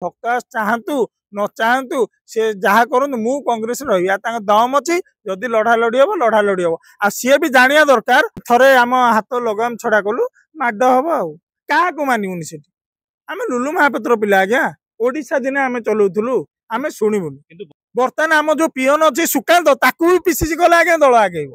भक्त चाहतु न चाहतु से जहाँ करूँ मु कांग्रेस रही दम अच्छी जदि लड़ा लड़ी हम लड़ा लड़ी हम आ सी भी जाना दरकार थरे आम हाथ लगाम छड़ा कलु माड हम क्या मानवुनि से आम लुलु महापात्र पिला आज्ञा ओडिशा दिने आम चलाऊलु आम शुणुनि बर्तमान आम जो पीएन अच्छे सुकांत ताकू भी पीसीसी कले आज्ञा दल आगे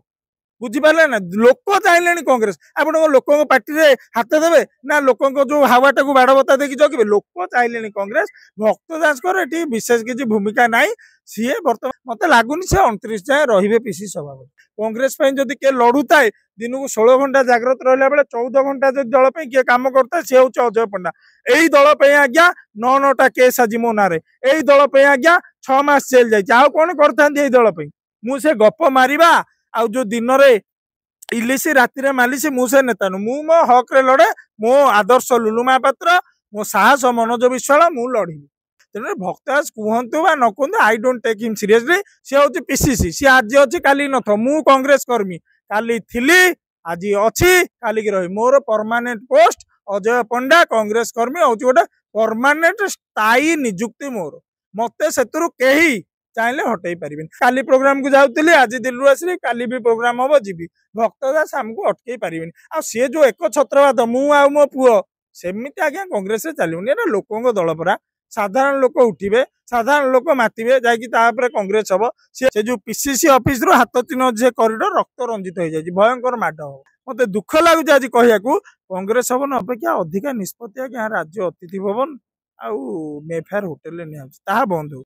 बुझिपारे ना लोक चाहिए कांग्रेस आप लोक पार्टी रे हाथ देवे ना लोक जो हावाटा को बाड़ बता देखिए जगह लोक चाहिए कांग्रेस भक्त दासकर ये विशेष किसी भूमिका ना सी बर्तमान मत लगुनि सी 29 जाए रे पीसी सभापति कांग्रेस जदि किए लड़ू थाए दिन को 16 घंटा जाग्रत रहा बेले 14 घंटा जो दल किए कम करता सी हूँ अजय पंडा यही दल आज्ञा 9-9टा केस आज मो ना यही दल आज्ञा 6 मास जेल जाए कौन करते दल मुझे गप मारिबा आउ जो दिन रे इलिसी राति मालिसी मुझे नेता नु मु मो हक रे लड़े मो आदर्श लुलु महापात्र मो साहस मनोज विश्वाल मु लड़ी तेणु भक्तदास कहतु बा न कहतु I don't take him seriously सी हूँ पीसीसी सी आज अच्छी काली न मु कांग्रेस कर्मी काली थिली आज अच्छी काली की रही मोर परमानेंट पोस्ट अजय पंडा कांग्रेस कर्मी हूँ गोटे परमानेंट स्थायी निजुक्ति मोर मत से कही चाहिए हटई पारे काली प्रोग्राम को जाऊली आज दिल्ली आसली काली भी प्रोग्राम हम जी भक्तदास आमको अटकई पारे आ सी जो एक छत्रवाद मु आ मो पुओ सेमती आज्ञा कांग्रेस चलुनि लोकों दल परा साधारण लोक उठे साधारण लोक मातिबे जापर कांग्रेस हम से जो पीसीसी ऑफिस रो हाथ चिन्ह जे करिडोर रक्त रंजित हो जाए भयंकर माड हम मत दुख लगुच आज कह कांग्रेस भवन अपेक्षा अधिका निष्पत्ति आज्ञा राज्य अतिथि भवन आउ मेफेयर होटेल निया बंद हो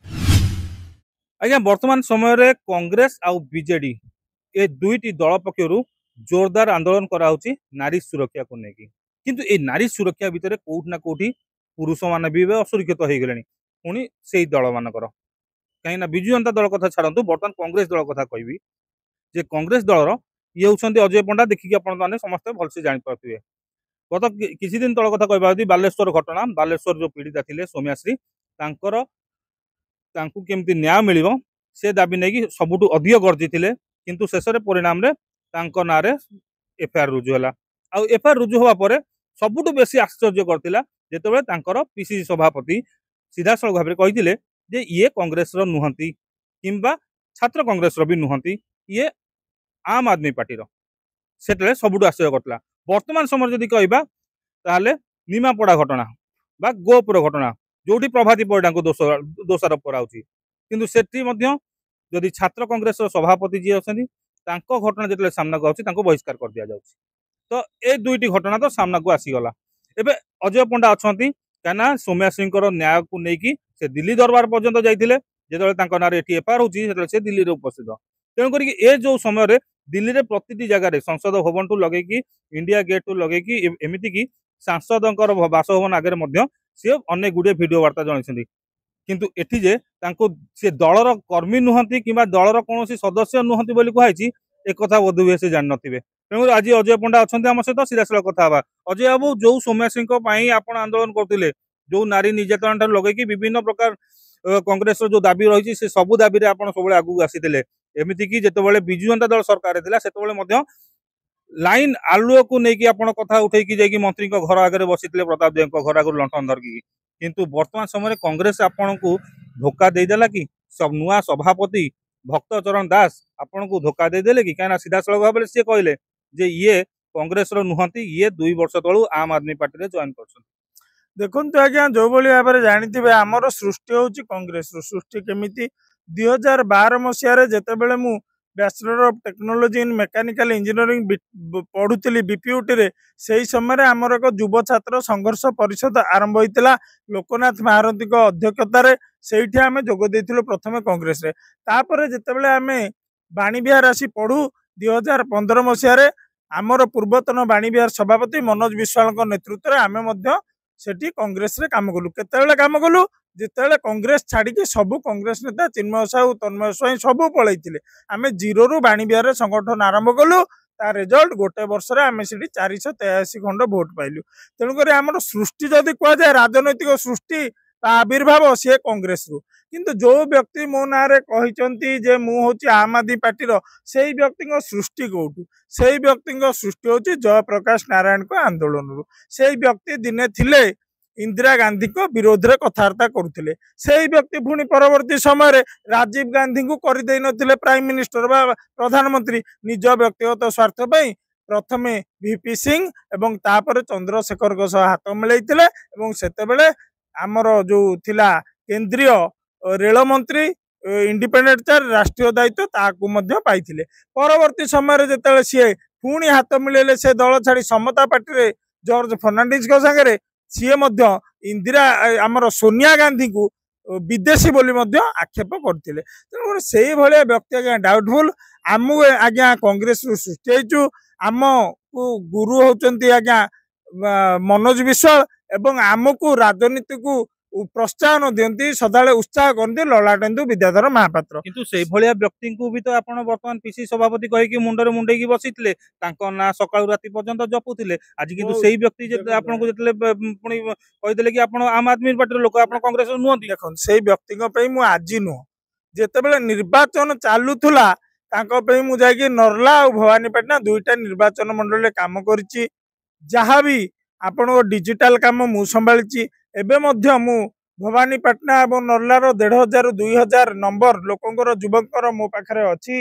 आज्ञा वर्तमान समय रे कांग्रेस आउ बीजेडी ए दुईटी दल पक्षरु जोरदार आंदोलन कराउची नारी सुरक्षा को लेकिन किंतु ए नारी सुरक्षा भितर कोउठ ना कोउठी पुरुष माने भी असुरक्षित हो गले पुणी से दल मानकर कहीं विजु जनता दल कथा छाड़ू बर्तमान कांग्रेस दल कथा कहबी जे कांग्रेस दलर ये होउछन्ती अजय पंडा देखिए अपन माने समस्त भलसे जानि पाथुए गत किछि दिन तल कथा कहबा यदि बालेश्वर घटना बालेश्वर जो पीड़िता थिले सौम्याश्री तांकर तांकु केमती न्याय मिलिबो से दाबी नै कि सबुटु अधिक गर्जी थिले किंतु शेष रे परिणाम रे तांको नारे एफआईआर रुजु होला आ एफआईआर रुजु होवा परे सबुटु बेसी आश्चर्य करतिला जेतेबेले तांकर पीसीसी सभापति सीधासळख भाबरे कहिथिले जे ये कांग्रेस रो नुहंती किंबा छात्र कांग्रेस रो भी नुहंती ये आम आदमी पार्टी रो सेतले सबुटु आश्चर्य करतिला वर्तमान समय जदि कहबा ताहाले निमापड़ा घटना बा गोपुर घटना जोटी प्रभाती परिडा को दोषारोप कराउची किंतु सेठी मध्य जदि छात्र कांग्रेस सभापति जी अछंती तांको घटना जेतले सामना को आउची तांको बहिष्कार कर दिया जाउची तो ए दुईटी घटना तो सामना को आसी गला एबे अजय पंडा अछंती काना सौम्याश्री न्याय को लेकिन से दिल्ली दरबार पर्यंत जाइथिले जेतले तांको नारे एठी एफआईआर होची सेतले से दिल्ली रे उपस्थित तेणु करी ए जो समय रे दिल्ली रे प्रतिटी जगह रे संसद भवन टू लगे कि इंडिया गेट टू लगे कि एमिति कि सांसदंकर बासभवन आगे मध्य सी अनेक गुड़े भिडियो वार्ता जनइछन्ती किंतु एठी जे तांको से दलर कर्मी नुहंती किंबा दलर कोनोसी सदस्य नुहंती बोली कहैछि एक कथा बोधुए से जान नथिबे तेणु आज अजय पंडा अछन्ती हम सहित सीधासळ कथा बा अजय बाबू जो सौम्याश्री पई आपण आंदोलन करथिले जो नारी निर्यातन ठार लगे कि विभिन्न प्रकार कांग्रेस जो दाबी रही से सबु दाबी रे आपण सबले आगु आसीथिले एमिति कि जेतेबेले बिजु जनता दल सरकार थिला सेतेबेले मध्य लाइन आलुओ को लेकिन आपण कथा उठे कि जाकि मंत्री को घर आगे बसीथिले प्रताप देव को घर आगे लंठन धरकी किंतु वर्तमान समय कांग्रेस आपण को धोखा दे देला कि सब नुआ सभापति भक्त चरण दास आपण को धोखा दे देले कि काना सीधा सळख भाबले से कहले जे ये कांग्रेस रो नुहंती ये 2 वर्ष तळु आम आदमी पार्टी रे जॉइन करछन देखो आज्ञा जो भाई भाव में जानी आमर सृष्टि हूँ कांग्रेस सृष्टि केमिति 2012 मसीह जितेबले मु bachelor of technology in mechanical engineering पढ़ुली बीपीयूटी रे से समय आमर एक युव छात्र संघर्ष परिषद आरंभ होता लोकनाथ महारथी अध्यक्षतार से आम जोग प्रथम कांग्रेस रे तापर जितेबले आम बाणी विहार आसी पढ़ू 2015 मसीह आमर पूर्वतन बाणी विहार सभापति मनोज विश्वाल नेतृत्व में आम सेठी कांग्रेस रे काम कलु केतेबेले काम कलु जितेबले कांग्रेस छाड़ी सबु कांग्रेस नेता चिन्मय साहू तन्मय स्वाई सबू पलैथिले आमे जीरो रु बाणी विहार संगठन आरंभ कलु ता रिजल्ट गोटे वर्ष रे आमे सेठी 483 खंड भोट पाइलु तेणुकर आमर सृष्टि जदि कह जाए राजनैतिक सृष्टि आविर्भाव सी कांग्रेस रु किंतु जो व्यक्ति मो ना कहते जे मु हूँ आम आदमी पार्टी से व्यक्ति सृष्टि कौटू से व्यक्ति सृष्टि हूँ जयप्रकाश नारायण को आंदोलन से व्यक्ति दिने थिले इंदिरा गांधी को विरोध रे कथबार्ता करुले से व्यक्ति पुणी परवर्ती समय राजीव गांधी को करदे नथिले प्राइम मिनिस्टर बा प्रधानमंत्री निज व्यक्तिगत स्वार्थ पे प्रथमे वीपी सिंह एवं तापर चंद्रशेखर को सह हाथ मिलैथिले एवं सेतेबेले आमर जो थिला केंद्रीय रेल मंत्री इंडिपेंडेंट चार राष्ट्रीय दायित्व ताकू मध्य पाइथिले परवर्ती समय जेतेबेले सी पुणी हाथ मिलेले से दल छाड़ी समता पार्टी रे जॉर्ज फर्नांडिस को संगे सी इंदिरा आमर सोनिया गांधी को विदेशी बोली मध्य आक्षेप करते तेणुकर से भाया व्यक्ति आज्ञा डाउटफुल आम आज्ञा कांग्रेस सृष्टि आम को गुरु होचंती आज्ञा मनोज विश्वाल एवं आम को राजनीति को प्रोत्साहन दियंती सदाले उत्साह करते ललाटेन्दु विद्याधर महापात्र किंतु से भलिया व्यक्ति को भी तो आपण वर्तमान पीसी सभापति कहि मुंडरे मुंडेकी बसिथिले तांको ना सकाळु राति पर्यंत जपुथिले आज किंतु सेही व्यक्ति जे आपण को जतले पुणी कहिदेले कि आपण आम आदमी पार्टी लोक आपण कांग्रेस नुहंती देखन सेही व्यक्ति को पई मु आजि नु जेतेबेले निर्वाचन चालुथुला तांको पई मु जाई नरला और भवानीपाटना दुईटा निर्वाचन मंडल रे काम करिछि जहाँ भी आपण डिजिटल काम मु संभाळिछि एबे मध्य मु भवानीपाटना और नरलार 1500 2000 नंबर लोकंकर युवकर मो पाखरे अछि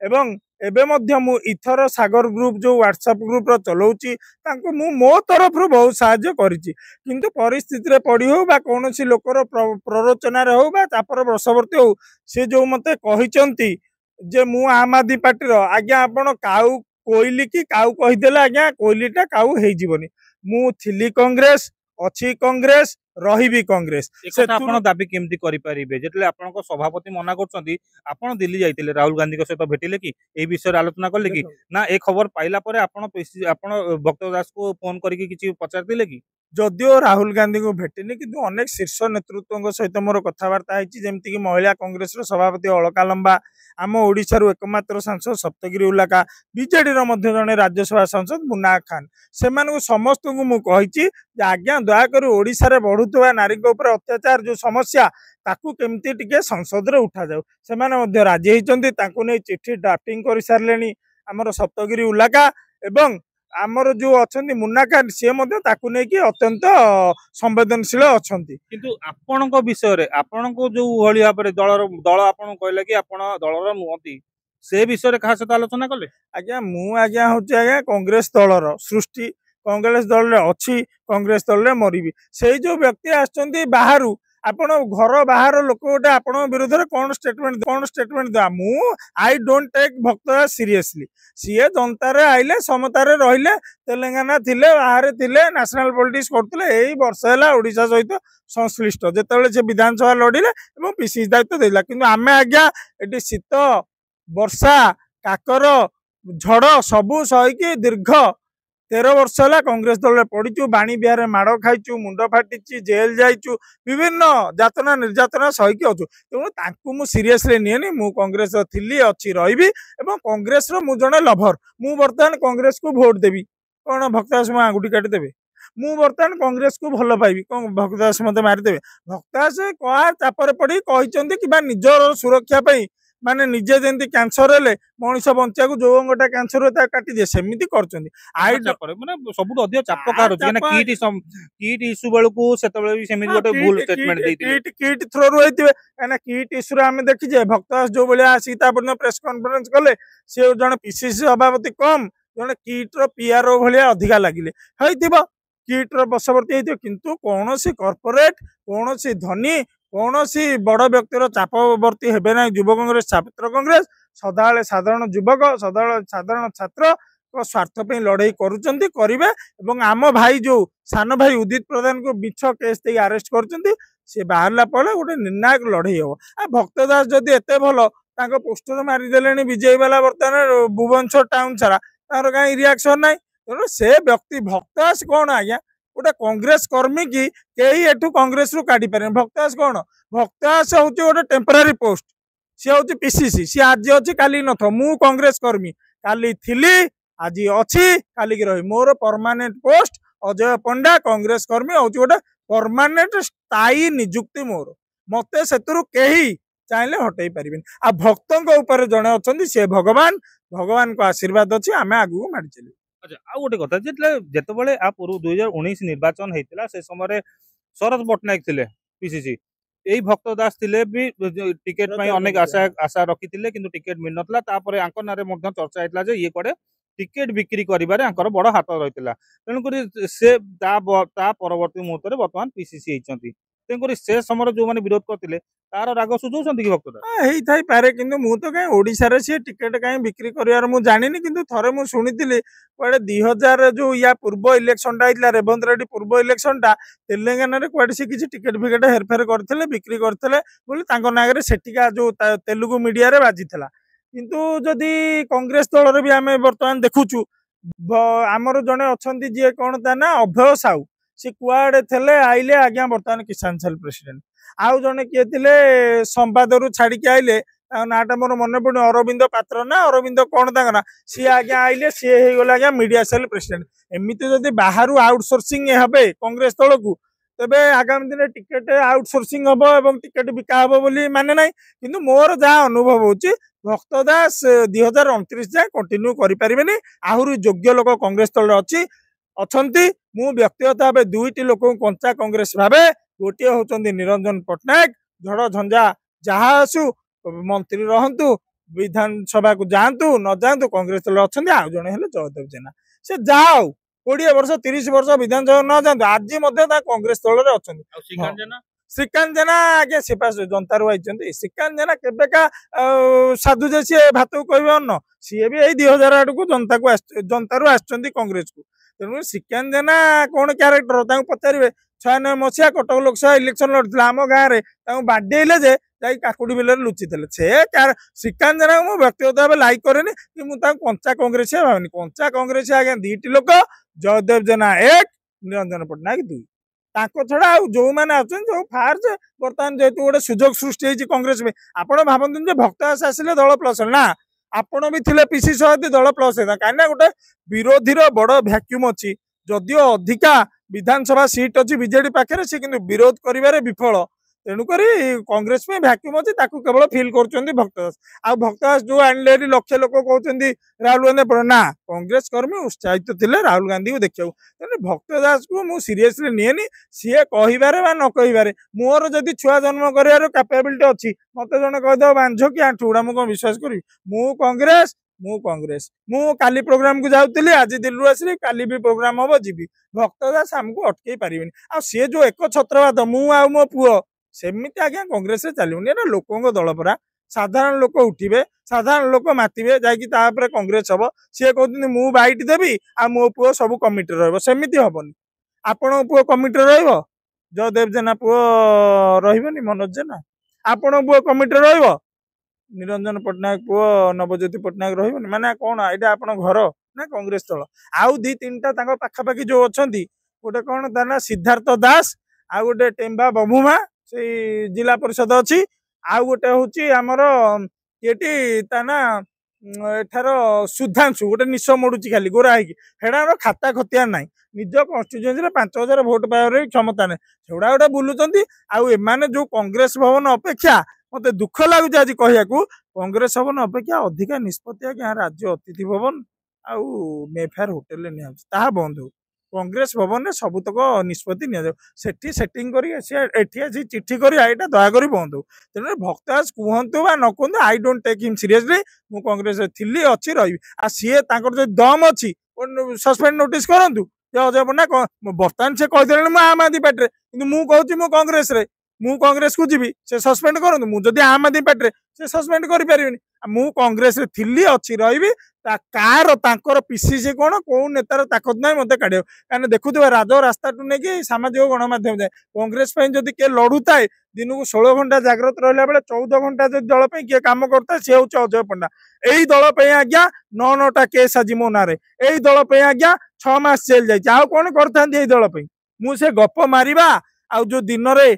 एवं एबे मध्य मु इथर सागर ग्रुप जो व्हाट्सएप ग्रुप रो चलाउछि तांको मु मो तरफ रो बहुत सहायता करिछि किंतु परिस्थिति रे पड़ी हो बा कोनोसी लोकर प्ररोचना रे हो बा तापर वर्षवर्ती हो से जो मते कहिचंती जे मु आम आदमी पार्टी रो आज्ञा आपण काउ कोइली की काउ कहिदेला आज्ञा कोइलीटा काउ हेइ जीवनी मु थिली कांग्रेस अच्छी कांग्रेस रही कांग्रेस से आपण दाबी केमती करि परिबे जेतले आपण को सभापति मना करछंती आपण दिल्ली जाइतिले राहुल गांधी को सहित भेटिले कि ए विषय आलोचना करले कि ना ए खबर पाइला परे आपण भक्त दास को फोन करके किछि पचारतिले कि जदियो राहुल गांधी को भेटिनी किंतु अनेक शीर्ष नेतृत्व सहित मोर कथबार्ता होती जमीक महिला कांग्रेस सभापति अलका लंबा आम ओडिशार एकमात्र सांसद सप्तगिरी उल्लाका बीजेडी जड़े राज्यसभा सांसद मुन्ना खान से समस्त को मुझे आज्ञा दयाकोरी ओडिशा रे बढ़ुवा नारी उपर अत्याचार जो समस्या ताकू केमती टिके संसद रे उठा जाऊ से राजी होती चिठी ड्राफ्टिंग कर सारे आमर सप्तगिरी उल्लाका एवं आमर जो अच्छा मुन्ना खान सी नहीं अत्यंत संवेदनशील अच्छा किंतु आपण विषय रे आपण को जो भली भाव दल आपण कहले कि आपण दलर नुहति से विषय रे कहा सहित आलोचना कले आज्ञा आज्ञा हूँ आज्ञा कांग्रेस दलर सृष्टि कांग्रेस दल रे अच्छी कांग्रेस दल रे मरबी से जो व्यक्ति आछंती बाहरु आपण घर बाहर लोक गोटे आपण विरोध में कौन स्टेटमेंट दे मु आई डोंट टेक भक्त सीरियसली सीए जनता रे आइले समतारे रहिले तेलंगाना थिले बाहर थिले नेशनल पॉलिटिक्स करथिले एई वर्ष हैला ओडिशा सहित संश्लिष्ट जेतेबेले से विधानसभा लड़िले एवं पीसीसी दायित्व देला किंतु आमे आज्ञा एटी शीत वर्षा काकर झड़ सबू सहीकि दीर्घ 13 वर्ष है कांग्रेस दल पड़ीचु बाणी बिहार माड़ खाइचु मुंड फाटी जेल जाइचु विभिन्न जातना निर्यातना सहीकि अच्छु तेणु मु सीरियसली निएनी मु कांग्रेस थिली अच्छी रही कांग्रेस मु जड़े लभर मु बर्तमान कांग्रेस को भोट देवी कौन भक्तदास मो आंगुठी काटिदेवे मु बर्तमान कांग्रेस को भल पाइबी कौन भक्तदास मत मारिदेवे भक्तदास कहा चापर पड़ी कि निजर सुरक्षा माने निजे जंती कैंसर हेले मनीष बंचा को जो अंगटा कैंसर होता काटी दे सेमिति करचंदी आई माने सबुठ अधिक चाप कार होची ना किट इशू बेल को सेते बेले भी सेमिति गोटे भूल स्टेटमेंट देइतिले किट थ्रो रु होइतिबे काना किट इशू रे हम देखि जे भक्तदास जो बेले आसी ता पर प्रेस कॉन्फ्रेंस कले से जण पीसीसी सभापति कम जण किट रो पीआरओ भलिया अधिका लागिले होइतिबो किट रो बसवर्ती होइतिबो किंतु कोनोसी कॉर्पोरेट कोनोसी धनी कौन सी बड़ व्यक्तिर चापवर्ती हेबे ना युव कांग्रेस छात्र कांग्रेस सदाले साधारण युवक सदाले साधारण छात्र स्वार्थ पे लड़ाई करुचंती करिवे एवं आम भाई जो सान भाई उदित प्रधान को मिछ केस दे अरेस्ट करचंती से बाहरला पड़े गोटे निर्णायक लड़ाई हो आ भक्तदास जदि एते भल तांको पोस्टर मारी देलेनी विजय वाला बर्तमान भुवनेश्वर टाउन सारा तार कहीं रिएक्शन नाई तेणु से व्यक्ति भक्तदास कौन आज्ञा गोटे कांग्रेस कर्मी की कई एठू कांग्रेस रु काटी पारे भक्तदास कौन भक्तदास हूँ गोटे टेम्परारी पोस्ट सी हूँ पीसीसी सी आज अच्छी काली न मु कांग्रेस कर्मी काली थिली आज अच्छी काली की रही मोर परमानेंट पोस्ट अजय पंडा कांग्रेस कर्मी हूँ गोटे परमानेंट स्थायी निजुक्ति मोर मते सेतुरु केही चाहे हटई पारे आ भक्तों जड़े अच्छा सी भगवान भगवान को आशीर्वाद अच्छी आम आगू माड़ी चलू अच्छा आ गोटे कथा जेतबेले आ पूर्व 2019 निर्वाचन हेतिला से समय शरद पट्टनायक थिले पीसीसी एई भक्त दास थिले भी टिकेट पई अनेक आशा आशा रखिथिले किंतु टिकेट मिल नथला तापरे आंकर नारे मध्य चर्चा हेतला जे ये कोडे टिकेट बिक्री करिबारे आंकर बड़ हाथ रहितला तेणु करी से ता परवर्ती मुहूर्त वर्तमान पीसीसी हेचंती तेणु करी से समय जो माने विरोध करथिले तार राग सुझौछंती कि भक्त दास ହେଇଥାଇ ପାରେ କିନ୍ତୁ ମୁଁ ତ କାଇଁ ଓଡିଶାରେ ସେ ଟିକେଟ କାଇଁ ବିକ୍ରି କରିବାର ମୁଁ ଜାଣିନି କିନ୍ତୁ ଥରେ ମୁଁ ଶୁଣିଥିଲି କୁଆଡେ 2000 ଯୋଉ ୟା ପୂର୍ବ ଇଲେକ୍ସନ ଟା ହେଇଥିଲା ରେବନ୍ତ ରେଡ୍ଡି ପୂର୍ବ ଇଲେକ୍ସନ ଟା ତେଲେଙ୍ଗାନାରେ କୁଆଡେ ସେ କିଛି ଟିକେଟ ଫିକେଟ ହେରଫେର କରିଥିଲେ ବିକ୍ରି କରିଥିଲେ ବୋଲି ତାଙ୍କ ନାଁରେ ସେଠିକା ଯୋଉ ତେଲୁଗୁ ମିଡିଆରେ ବାଜିଥିଲା କିନ୍ତୁ ଯଦି କଂଗ୍ରେସ ଦଳରେ ବି ଆମେ ବର୍ତ୍ତମାନ ଦେଖୁଛୁ ଆମର ଜଣେ ଅଛନ୍ତି ଯିଏ କଣ ତା ନା ଅଭୟ ସାହୁ ସେ କୁଆଡେ ଥିଲେ ଆଇଲେ ଆଜ୍ଞା ବର୍ତ୍ତମାନ କିଷାନ ସେଲ୍ ପ୍ରେସିଡେଣ୍ଟ ଆଉ ଜଣେ କିଏ ଥିଲେ ସମ୍ବାଦରୁ ଛାଡିକି ଆଇଲେ ତାଙ୍କ ନାଁଟା ମୋର ମନେ ପଡୁନି ଅରବିନ୍ଦ ପାତ୍ର ନା ଅରବିନ୍ଦ କଣ ତାଙ୍କ ନା ସିଏ ଆଜ୍ଞା ଆଇଲେ ସିଏ ହେଇଗଲେ ଆଜ୍ଞା ମିଡିଆ ସେଲ୍ ପ୍ରେସିଡେଣ୍ଟ ଏମିତି ଯଦି ବାହାରୁ ଆଉଟସୋର୍ସିଂ ହେବେ କଂଗ୍ରେସ ଦଳକୁ ତେବେ ଆଗାମୀ ଦିନେ ଟିକେଟ ଆଉଟସୋର୍ସିଂ ହବ ଏବଂ ଟିକେଟ ବିକା ହବ ବୋଲି ମାନେ ନାହିଁ କିନ୍ତୁ ମୋର ଯାହା ଅନୁଭବ ହଉଛି ଭକ୍ତ ଦାସ 2029 ଯାଏ କଣ୍ଟିନ୍ୟୁ କରିପାରିବେନି ଆହୁରି ଯୋଗ୍ୟ ଲୋକ କଂଗ୍ରେସ ଦଳରେ ଅଛନ୍ତି ମୁଁ ବ୍ୟକ୍ତିଗତ ଭାବେ ଦୁଇଟି ଲୋକଙ୍କୁ କଞ୍ଚା କଂଗ୍ରେସ ଭାବେ ଗୋଟିଏ ହଉଛନ୍ତି ନିରଞ୍ଜନ ପଟ୍ଟନାୟକ ଝଡ଼ ଝଞ୍ଜା ଯାହା ଆସୁ ମନ୍ତ୍ରୀ ରହନ୍ତୁ ବିଧାନସଭାକୁ ଯାଆନ୍ତୁ ନ ଯାଆନ୍ତୁ କଂଗ୍ରେସ ଦଳରେ ଅଛନ୍ତି ଆଉ ଜଣେ ହେଲେ ଜୟଦେବ ଜେନା ସେ ଯାଉ 20 ବର୍ଷ 30 ବର୍ଷ ବିଧାନସଭା ନ ଯାଆନ୍ତୁ ଆଜି ମଧ୍ୟ ତା କଂଗ୍ରେସ ଦଳରେ ଅଛନ୍ତି ଶ୍ରୀକାନ୍ତ ଜେନା ଆଜ୍ଞା ସେ ଜନ୍ତାରୁ ଆଇଛନ୍ତି ଶ୍ରୀକାନ୍ତ ଜେନା କେବେକା ସାଧୁ ଯେ ସିଏ ଭାତକୁ କହିବେ ଅନ୍ନ ସିଏ ବି ଏଇ 2000 ଆଡକୁ ଜନ୍ତାରୁ ଆସିଛନ୍ତି କଂଗ୍ରେସକୁ ତେଣୁ ଶ୍ରୀକାନ୍ତ ଜେନା କଣ କ୍ୟାରେକ୍ଟର ତାଙ୍କୁ ପଚାରିବେ 96 ମସିହା କଟକ ଲୋକସଭା ଇଲେକ୍ସନ ଲଢିଥିଲା ଆମ ଗାଁରେ ତାଙ୍କୁ ବାଡେଇଲେ ଯେ ଯାଇ କାକୁଡି ବିଲରେ ଲୁଚିଥିଲେ ସେ ଶ୍ରୀକାନ୍ତ ଜେନାକୁ ମୁଁ ବ୍ୟକ୍ତିଗତ ଭାବେ ଲାଇକ୍ କରେନି କି ମୁଁ ତାଙ୍କୁ କଞ୍ଚା କଂଗ୍ରେସ ଭାବେନି କଞ୍ଚା କଂଗ୍ରେସ ଆଜ୍ଞା ଦିଟି ଲୋକ ଜୟଦେବ ଜେନା 1 ନିରଞ୍ଜନ ପଟ୍ଟନାୟକ 2 ତାଙ୍କ ଛଡା ଆଉ ଯୋଉମାନେ ଅଛନ୍ତି ଯୋଉ ଫାର୍ସ ବର୍ତ୍ତମାନ ଯେହେତୁ ଗୋଟେ ସୁଯୋଗ ସୃଷ୍ଟି ହେଇଛି କଂଗ୍ରେସ ପାଇଁ ଆପଣ ଭାବନ୍ତୁନି ଯେ ଭକ୍ତ ଦାସ ଆସିଲେ ଦଳ ପ୍ଲସ୍ ନା ଆପଣ ବି ଥିଲେ ପିସି ସଭାପତି ଦଳ ପ୍ଲସ୍ ହେଇथा କାହିଁକି ନା ଗୋଟେ ବିରୋଧୀର ବଡ ଭ୍ୟାକ୍ୟୁମ ଅଛି ଯଦିଓ ଅଧିକା ବିଧାନସଭା ସିଟ୍ ଅଛି ବିଜେଡି ପାଖରେ ସେ କିନ୍ତୁ ବିରୋଧ କରିବାରେ ବିଫଳ ତେଣୁକରି କଂଗ୍ରେସ ପାଇଁ ଭ୍ୟାକ୍ୟୁମ ଅଛି ତାକୁ କେବଳ ଫିଲ୍ କରୁଛନ୍ତି ଭକ୍ତ ଦାସ ଆଉ ଭକ୍ତ ଦାସ ଯୋଉ ଆଣିଲେ ଲକ୍ଷ ଲୋକ କହୁଛନ୍ତି ରାହୁଲ ଗାନ୍ଧୀ ନା କଂଗ୍ରେସ କର୍ମୀ ଉତ୍ସାହିତ ଥିଲେ ରାହୁଲ ଗାନ୍ଧୀକୁ ଦେଖିବାକୁ ତେଣୁ ଭକ୍ତ ଦାସକୁ ମୁଁ ସିରିୟସଲି ନିଏନି ସିଏ କହିବାରେ ବା ନ କହିବାରେ ମୋର ଯଦି ଛୁଆ ଜନ୍ମ କରିବାର କ୍ୟାପାବିଲିଟି ଅଛି ମତେ ଜଣେ କହିଦବ ବାଞ୍ଝ କି ଆଣ୍ଠୁ ଗୁଡା ମୁଁ କଣ ବିଶ୍ୱାସ କରିବି ମୁଁ କଂଗ୍ରେସ ମୁଁ କାଲି ପ୍ରୋଗ୍ରାମ କୁ ଯାଉଥିଲି ଆଜି ଦିଲ୍ଲୀରୁ ଆସିଲି କାଲି ବି ପ୍ରୋଗ୍ରାମ ହବ ଯିବି ଭକ୍ତ ଦାସ ଆମକୁ ଅଟକେଇ ପାରିବେନି ଆଉ ସିଏ ଯୋଉ ଏକ ଛତ୍ରବାଦ ମୁଁ ଆଉ ମୋ ପୁଅ ସେମିତି ଆଜ୍ଞା କଂଗ୍ରେସରେ ଚାଲିବନି ଏଟା ଲୋକଙ୍କ ଦଳ ପରା ସାଧାରଣ ଲୋକ ଉଠିବେ ସାଧାରଣ ଲୋକ ମାତିବେ ଯାଇକି ତାପରେ କଂଗ୍ରେସ ହବ ସିଏ କହୁଛନ୍ତି ମୁଁ ବାଇଟ ଦେବି ଆଉ ମୋ ପୁଅ ସବୁ କମିଟିରେ ରହିବ ସେମିତି ହବନି ଆପଣଙ୍କ ପୁଅ କମିଟିରେ ରହିବ ଜୟଦେବ ଜେନା ପୁଅ ରହିବନି ମନୋଜ ଜେନା ଆପଣଙ୍କ ପୁଅ କମିଟିରେ ରହିବ ନିରଞ୍ଜନ ପଟ୍ଟନାୟକ ପୁଅ ନବଜ୍ୟୋତି ପଟ୍ଟନାୟକ ରହିବନି ମାନେ କଣ ଏଇଟା ଆପଣ ଘର ନା କଂଗ୍ରେସ ଦଳ ଆଉ 2-3ଟା ତାଙ୍କ ପାଖାପାଖି ଯୋଉ ଅଛନ୍ତି ଗୋଟେ କଣ ତା ନା ସିଦ୍ଧାର୍ଥ ଦାସ ଆଉ ଗୋଟେ ଟେମ୍ବା ବଭୁମା ସେଇ ଜିଲ୍ଲା ପରିଷଦ ଅଛି ଆଉ ଗୋଟେ ହଉଛି ଆମର ଏଠି ତା ନା ଏଠାର ସୁଧାଂଶୁ ଗୋଟେ ନିଶ ମୋଡୁଛି ଖାଲି ଗୋରା ହେଇକି ହେଡାର ଖାତା ଖତିଆର ନାହିଁ ନିଜ କନଷ୍ଟିଚୁଏନ୍ସିରେ 5000 ଭୋଟ ପାଇବାର କ୍ଷମତା ନାହିଁ ସେଗୁଡା ଗୋଟେ ବୁଲୁଛନ୍ତି ଆଉ ଏମାନେ ଯୋଉ କଂଗ୍ରେସ ଭବନ ଅପେକ୍ଷା ମତେ ଦୁଃଖ ଲାଗୁଛି ଆଜି କହିବାକୁ କଂଗ୍ରେସ ଭବନ ଅପେକ୍ଷା ଅଧିକା ନିଷ୍ପତ୍ତି ଆଜ୍ଞା ରାଜ୍ୟ ଅତିଥି ଭବନ ଆଉ ମେଫେୟାର ହୋଟେଲରେ ନିଆଯାଉଛି ତାହା ବନ୍ଦ ହଉ କଂଗ୍ରେସ ଭବନରେ ସବୁତକ ନିଷ୍ପତ୍ତି ନିଆଯାଉ ସେଠି ସେଟିଂ କରି ଏଠି ଆସି ଚିଠି କରିବା ଏଇଟା ଦୟାକରି ବନ୍ଦ ହଉ ତେଣୁ ଭକ୍ତ ଦାସ କୁହନ୍ତୁ ବା ନ କୁହନ୍ତୁ ଆଇ ଡୋଣ୍ଟ ଟେକ୍ ହିମ୍ ସିରିୟସଲି ମୁଁ କଂଗ୍ରେସରେ ଥିଲି ଅଛି ରହିବି ଆଉ ସିଏ ତାଙ୍କର ଯଦି ଦମ ଅଛି ସସ୍ପେଣ୍ଡ ନୋଟିସ କରନ୍ତୁ ଯେ ଅଜୟ ପଣ୍ଡା ବର୍ତ୍ତମାନ ସେ କହିଦେଲେଣି ମୁଁ ଆମ୍ ଆଦମୀ ପାର୍ଟିରେ କିନ୍ତୁ ମୁଁ କହୁଛି ମୁଁ କଂଗ୍ରେସରେ ମୁଁ କଂଗ୍ରେସକୁ ଯିବି ସେ ସସ୍ପେଣ୍ଡ କରନ୍ତୁ ମୁଁ ଯଦି ଆମ୍ ଆଦମୀ ପାର୍ଟିରେ ସେ ସସ୍ପେଣ୍ଡ କରିପାରିବେନି ମୁଁ କଂଗ୍ରେସରେ ଥିଲି ଅଛି ରହିବି କାହାର ତାଙ୍କର ପିସିସି କଣ କୋଉ ନେତାର ତାକତ ନାହିଁ ମତେ କାଢିବ କାହିଁକି ଦେଖୁଥିବେ ରାସ୍ତାଠୁ ନେଇକି ସାମାଜିକ ଗଣମାଧ୍ୟମ ଯାଏ କଂଗ୍ରେସ ପାଇଁ ଯଦି କିଏ ଲଢୁଥାଏ ଦିନକୁ 16 ଘଣ୍ଟା ଜାଗ୍ରତ ରହିଲା ବେଳେ 14 ଘଣ୍ଟା ଯଦି ଦଳ ପାଇଁ କିଏ କାମ କରୁଥାଏ ସେ ହଉଛି ଅଜୟ ପଣ୍ଡା ଏଇ ଦଳ ପାଇଁ ଆଜ୍ଞା 9ଟା କେସ୍ ଆଜି ମୋ ନାଁରେ ଏଇ ଦଳ ପାଇଁ ଆଜ୍ଞା 6 ମାସ ଜେଲ ଯାଇଛି ଆଉ କଣ କରିଥାନ୍ତି ଏଇ ଦଳ ପାଇଁ ମୁଁ ସେ ଗପ ମାରିବା ଆଉ ଯୋଉ ଦିନରେ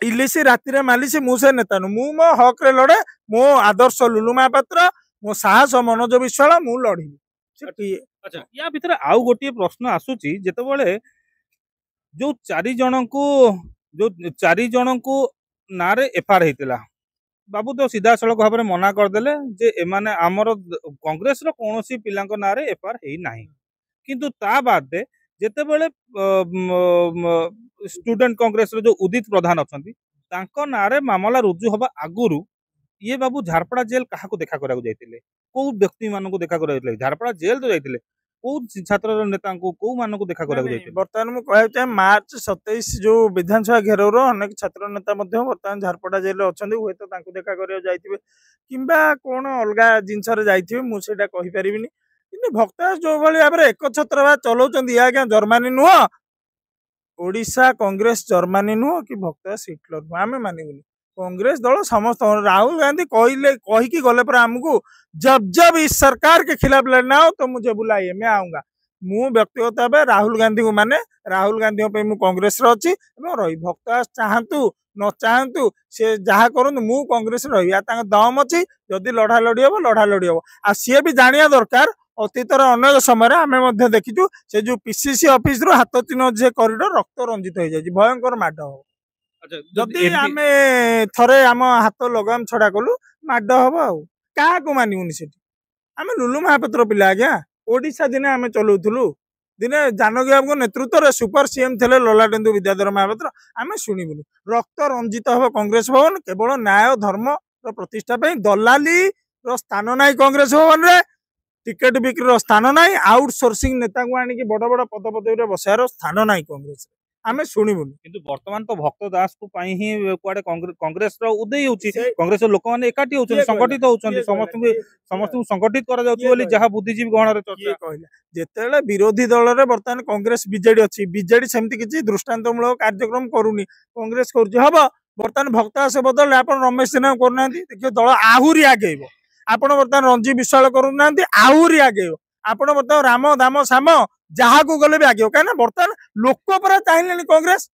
ଇଲିସି ରାତିରେ ମାଲିସି ମୁଁ ସେ ନେତା ନୁ ମୁଁ ମୋ ହକରେ ଲଢେ ମୋ ଆଦର୍ଶ ଲୁଲୁ ମହାପାତ୍ର ମୋ ସାହସ ମନୋଜ ବିଶ୍ୱାଳ ମୁଁ ଲଢିବି ଆଚ୍ଛା ୟା ଭିତରେ ଆଉ ଗୋଟିଏ ପ୍ରଶ୍ନ ଆସୁଛି ଯେତେବେଳେ ଯୋଉ 4 ଜଣଙ୍କୁ ନାଁରେ ଏଫଆଇଆର ହେଇଥିଲା ବାବୁ ତ ସିଧାସଳଖ ଭାବରେ ମନା କରିଦେଲେ ଯେ ଏମାନେ ଆମର କଂଗ୍ରେସର କୌଣସି ପିଲାଙ୍କ ନାଁରେ ଏଫଆଇଆର ହେଇନାହିଁ କିନ୍ତୁ ତା ବାଦେ ଯେତେବେଳେ स्टूडेंट कांग्रेस जो उदित प्रधान अच्छा नाँ मामला रुजु हवा आगुरु ये बाबू झारपड़ा जेल क्या देखा करा कौ व्यक्ति मान देखा कर झारपड़ा जेल तो जाते कौ छात्र नेता कौ मान देखा करा बर्तमान मुझे चाहे मार्च 27 जो विधानसभा घेराव अनेक छात्र नेता बर्तमान झारपड़ा जेल अच्छा हुए तो देखा कर जाइए कि कौन अलग जिनस जाइए मुझे कहीपरि कि भक्तदास जो भाव में एक छत्र चलाउं आज्ञा जर्मानी नुह ओडिशा कांग्रेस जर्मानी नुह कि भक्तदास हिटलर नुह आम मानबुनि कांग्रेस दल समस्त राहुल गांधी कहले कहीकि गले पर आमको जब इस सरकार के खिलाफ लड़ना हो तो मुझे बुलाइए मैं आऊंगा मु व्यक्तिगत भाव राहुल गांधी को माने राहुल गांधी कांग्रेस रही भक्तदास चाहतु न चाहतु सी जहाँ करूँ मु कांग्रेस रही दम अच्छी जदि लड़ा लड़ी हम लड़ा लड़ी हम आ सी भी जाना दरकार अतीतर अनेक समय आम देखीचु से जो पीसीसी ऑफिस रू हाथ चिन्ह जे कॉरिडोर रक्त रंजित हो जाए भयंकर माड हम जदि आम थरे आम हाथ लगाम छड़ा कलु माड हम क्या मानवुनि से आम लुलु महापात्र पिला आज्ञा ओडिशा दिने आम चलाऊलु दिने जानकी बाबू नेतृत्व में सुपर सीएम थे ललाटेन्दु विद्याधर महापात्र आम शुणुनि रक्त रंजित हम कांग्रेस भवन केवल न्याय धर्म प्रतिष्ठा दलाली स्थान ना कांग्रेस भवन रे टिकेट बिक्री स्थान ना आउटसोर्सिंग नेता को आनिक बड़ बड़ पद पदवी बसार स्थान ना कांग्रेस आम शुणुनि किंतु वर्तमान तो भक्त दास को पाई ही कुआडे कांग्रेस रो उदय होची कांग्रेस लोक माने एकाठी होचन संगठित होचन समस्त संगठित करा जाउची बोली जहा बुद्धिजीवी गहन रे चर्चा कहला जेतेले विरोधी दल रे वर्तमान कांग्रेस बीजेडी अछि बीजेडी सेमति किछि दृष्टांतमूलक कार्यक्रम करूनी कांग्रेस करछि हबो वर्तमान भक्त दास बदल आपण रमेश सिन्हा करनांती देखियो दल आहुरी आगेइबो आपण वर्तमान रंजी विशाल करूनांती आहुरी आगेइबो आपण वर्तमान राम दाम साम जहाँ को गले भी आगे कहीं बर्तमान लोक पर चाहिए कांग्रेस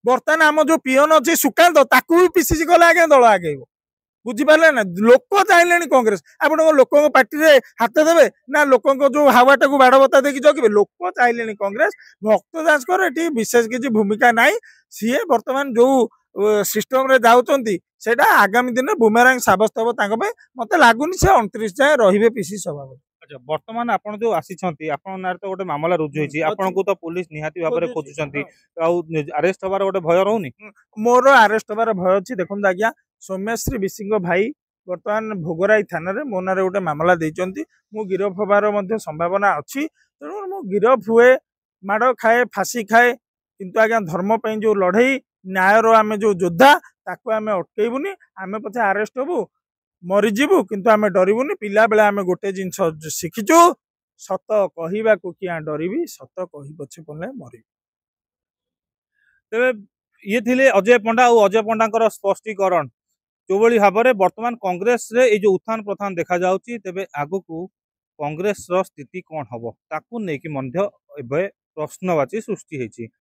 बर्तमान आम जो पीएन अच्छे सुकांत ताकू भी पीसीसी गले आगे दल आगे बुझिपारे ना लोक चाहिए कांग्रेस आप लोक पार्टी हाथ देवे ना लोक जो हावाटा को बाड़ बता देखिए जगह लोक चाहिए कांग्रेस भक्त दास ये विशेष किसी भूमिका ना सी बर्तमान जो सिस्टम रे जाउचंती सेटा आगामी दिन बुमेरांग साब्यस्त हम मत लगुनि से 29 जाए रही पीसीसी सभापति अच्छा वर्तमान आपण जो आसीछंती आपण नार तो गोटे मामला रुजु होईची आपण को तो पुलिस निहाती भाबरे खोजुचंती अरेस्ट हबार गोटे भय रहउनी मोर अरेस्ट हबार भय अछि देखन आज्ञा सौम्यश्री बिसिंग भाई वर्तमान भोगराई थाना रे मो नारे गोटे मामला देइचंती मु गिरफ हबार मध्ये संभावना अछि तेणु मु गिरफ हुए माड़ खाए फांसी खाए किंतु आज्ञा धर्म पे जो लड़ई न्याय रो आमे जो योद्धा ताको आमे अटकेइबुनी आमे पछे अरेस्ट हबु मरीजु किंतु आमे डरबुनि पिला बेले आमे गोटे जिनस शिखिचु सत कहवा को क्या डरबी सत कही पछे पड़े मरी तेरे ये थिले अजय पंडा और अजय पंडा स्पष्टीकरण जो भाव में वर्तमान कांग्रेस रे ये जो उत्थान प्रथान देखा जाउची तेबे आगु को कांग्रेस रो स्थिति कौन हम ताकू नहीं कि प्रश्नवाची सृष्टि होती